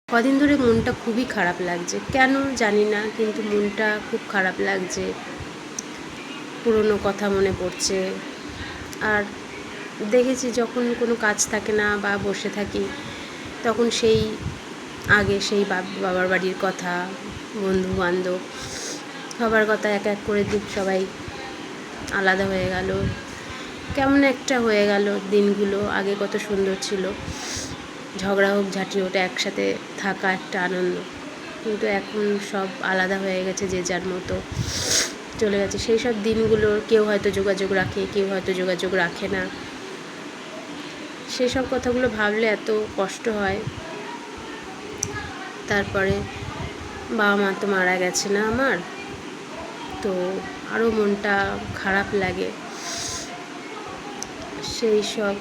কদিন ধরে মনটা খুবই খারাপ লাগছে, কেন জানি না, কিন্তু মনটা খুব খারাপ লাগছে। পুরনো কথা মনে পড়ছে। আর দেখেছি যখন কোনো কাজ থাকে না বা বসে থাকি, তখন সেই আগে সেই বাবার বাড়ির কথা, বন্ধু বান্ধব সবার কথা এক এক করে সবাই আলাদা হয়ে গেল। কেমন একটা হয়ে গেল দিনগুলো। আগে কত সুন্দর ছিল, ঝগড়া হোক ঝাঁটি ওটা একসাথে থাকা একটা আনন্দ। কিন্তু এখন সব আলাদা হয়ে গেছে, যে যার মতো চলে গেছে। সেই সব দিনগুলো কেউ হয়তো যোগাযোগ রাখে, কেউ হয়তো যোগাযোগ রাখে না। সেই সব কথাগুলো ভাবলে এত কষ্ট হয়। তারপরে বাবা মা তো মারা গেছে না আমার, তো আরও মনটা খারাপ লাগে। সেই সব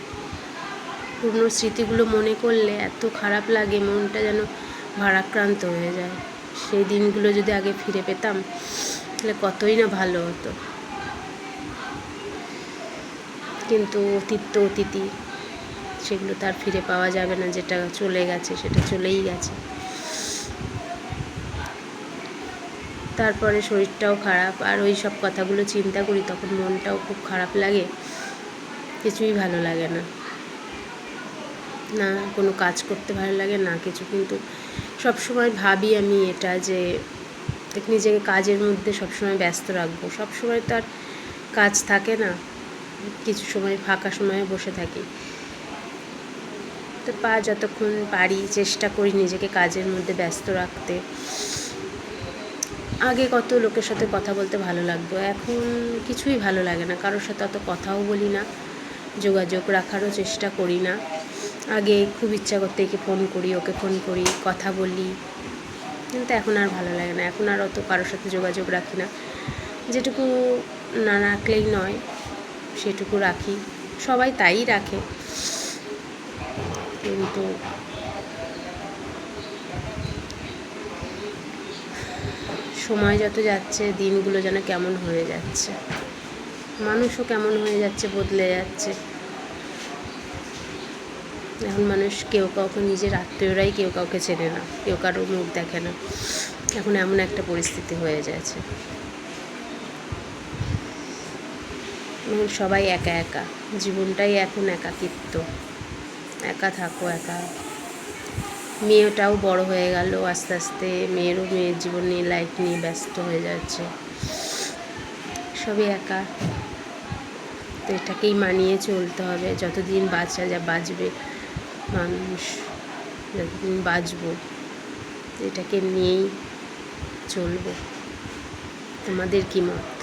পুরনো স্মৃতিগুলো মনে করলে এত খারাপ লাগে, মনটা যেন ভারাক্রান্ত হয়ে যায়। সেই দিনগুলো যদি আগে ফিরে পেতাম তাহলে কতই না ভালো হতো। কিন্তু অতীত তো অতীতই, সেগুলো তার ফিরে পাওয়া যাবে না। যেটা চলে গেছে সেটা চলেই গেছে। তারপরে শরীরটাও খারাপ, আর ওই সব কথাগুলো চিন্তা করি তখন মনটাও খুব খারাপ লাগে, কিছুই ভালো লাগে না। না কোনো কাজ করতে ভালো লাগে না কিছু। কিন্তু সবসময় ভাবি আমি এটা যে নিজেকে কাজের মধ্যে সবসময় ব্যস্ত রাখবো। সবসময় তো আর কাজ থাকে না, কিছু সময় ফাঁকা সময়ে বসে থাকি। তো যতক্ষণ পারি চেষ্টা করি নিজেকে কাজের মধ্যে ব্যস্ত রাখতে। আগে কত লোকের সাথে কথা বলতে ভালো লাগতো, এখন কিছুই ভালো লাগে না। কারোর সাথে অত কথাও বলি না, যোগাযোগ রাখারও চেষ্টা করি না। আগে খুব ইচ্ছা করতে একে ফোন করি, ওকে ফোন করি, কথা বলি, কিন্তু এখন আর ভালো লাগে না। এখন আর অত কারোর সাথে যোগাযোগ রাখি না। যেটুকু না রাখলেই নয় সেটুকু রাখি, সবাই তাই রাখে। কিন্তু সময় যত যাচ্ছে দিনগুলো যেন কেমন হয়ে যাচ্ছে, মানুষও কেমন হয়ে যাচ্ছে, বদলে যাচ্ছে। এখন মানুষ কেউ কাউকে, নিজের আত্মীয়রাই কেউ কাউকে চেনে না, কেউ কারো মুখ দেখে না। এখন এমন একটা পরিস্থিতি হয়ে যাচ্ছে, এখন সবাই একা একা, জীবনটাই এখন একাকিত্ব। একা থাকো, একা। মেয়েটাও বড় হয়ে গেল আস্তে আস্তে, মেয়ের জীবন নিয়ে, লাইফ নিয়ে ব্যস্ত হয়ে যাচ্ছে, সবই একা। তো এটাকেই মানিয়ে চলতে হবে। যতদিন বাঁচবে মানুষ, যতদিন বাঁচবো এটাকে নিয়েই চলবো। তোমাদের কি মত?